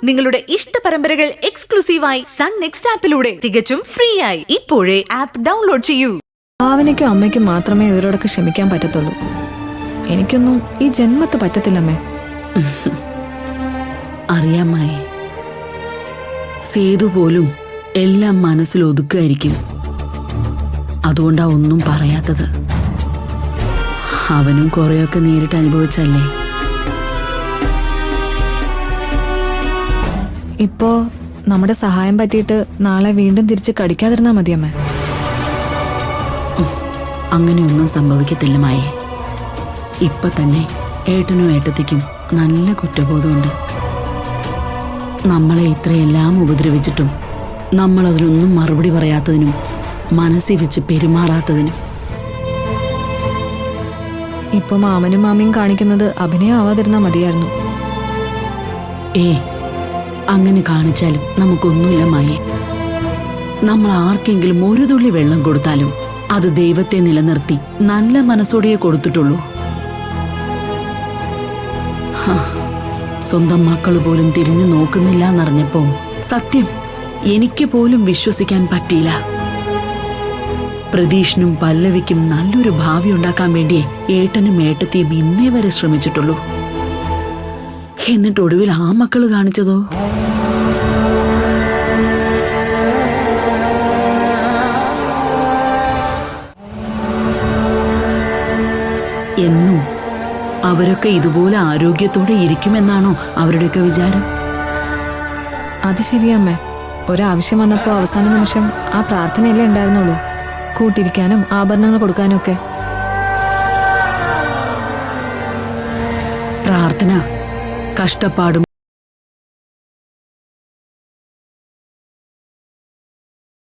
നിങ്ങളുടെ ഇഷ്ട പരമ്പരകൾ എക്സ്ക്ലൂസീവായി സൺ നെക്സ്റ്റ് ആപ്പിലൂടെ തികച്ചും ഫ്രീ ആയി ഇപ്പോഴേ ആപ്പ് ഡൗൺലോഡ് ചെയ്യൂ. ഭാവനയ്ക്കും അമ്മയ്ക്കും മാത്രമേ ഇവരോടൊക്കെ ക്ഷമിക്കാൻ പറ്റത്തുള്ളൂ. എനിക്കൊന്നും ഈ ജന്മത്ത് പറ്റത്തില്ലമ്മേ. അറിയാമായി, സേതു പോലും എല്ലാം മനസ്സിൽ ഒതുക്കായിരിക്കും. അതുകൊണ്ടാ ഒന്നും പറയാത്തത്. അവനും കുറെയൊക്കെ നേരിട്ട് അനുഭവിച്ചല്ലേ. ഇപ്പോ നമ്മുടെ സഹായം പറ്റിയിട്ട് നാളെ വീണ്ടും തിരിച്ച് കടിക്കാതിരുന്നാ മതിയമ്മേ. അങ്ങനെയൊന്നും സംഭവിക്കത്തില്ല മായേ. ഇപ്പൊ തന്നെ ഏട്ടനും ഏട്ടത്തിക്കും നല്ല കുറ്റബോധമുണ്ട്. നമ്മളെ ഇത്രയെല്ലാം ഉപദ്രവിച്ചിട്ടും നമ്മൾ അതിനൊന്നും മറുപടി പറയാത്തതിനും മനസ്സിൽ വെച്ച് പെരുമാറാത്തതിനും. ഇപ്പൊ മാമനും മാമിയും കാണിക്കുന്നത് അഭിനയം ആവാതിരുന്നാ മതിയായിരുന്നു. അങ്ങനെ കാണിച്ചാലും നമുക്കൊന്നുമില്ല മായേ. നമ്മൾ ആർക്കെങ്കിലും ഒരു തുള്ളി വെള്ളം കൊടുത്താലും അത് ദൈവത്തെ നിലനിർത്തി നല്ല മനസ്സോടെയേ കൊടുത്തിട്ടുള്ളൂ. സ്വന്തം മക്കൾ പോലും തിരിഞ്ഞു നോക്കുന്നില്ല എന്നറിഞ്ഞപ്പോ സത്യം എനിക്ക് പോലും വിശ്വസിക്കാൻ പറ്റിയില്ല. പ്രതീഷിനും പല്ലവിക്കും നല്ലൊരു ഭാവി ഉണ്ടാക്കാൻ വേണ്ടിയേ ഏട്ടനും ഏട്ടത്തിയും ഇന്നേ വരെ ശ്രമിച്ചിട്ടുള്ളൂ. എന്നിട്ട് ഒടുവിൽ ആ മക്കള് കാണിച്ചതോ? എന്നും അവരൊക്കെ ഇതുപോലെ ആരോഗ്യത്തോടെ ഇരിക്കുമെന്നാണോ അവരുടെയൊക്കെ വിചാരം? അത് ശരിയമ്മേ. ഒരാവശ്യം വന്നപ്പോ അവസാന നിമിഷം ആ പ്രാർത്ഥനയല്ലേ ഉണ്ടായിരുന്നുള്ളൂ, കൂട്ടിരിക്കാനും ആഭരണങ്ങൾ കൊടുക്കാനും ഒക്കെ. പ്രാർത്ഥന കഷ്ടപ്പാടും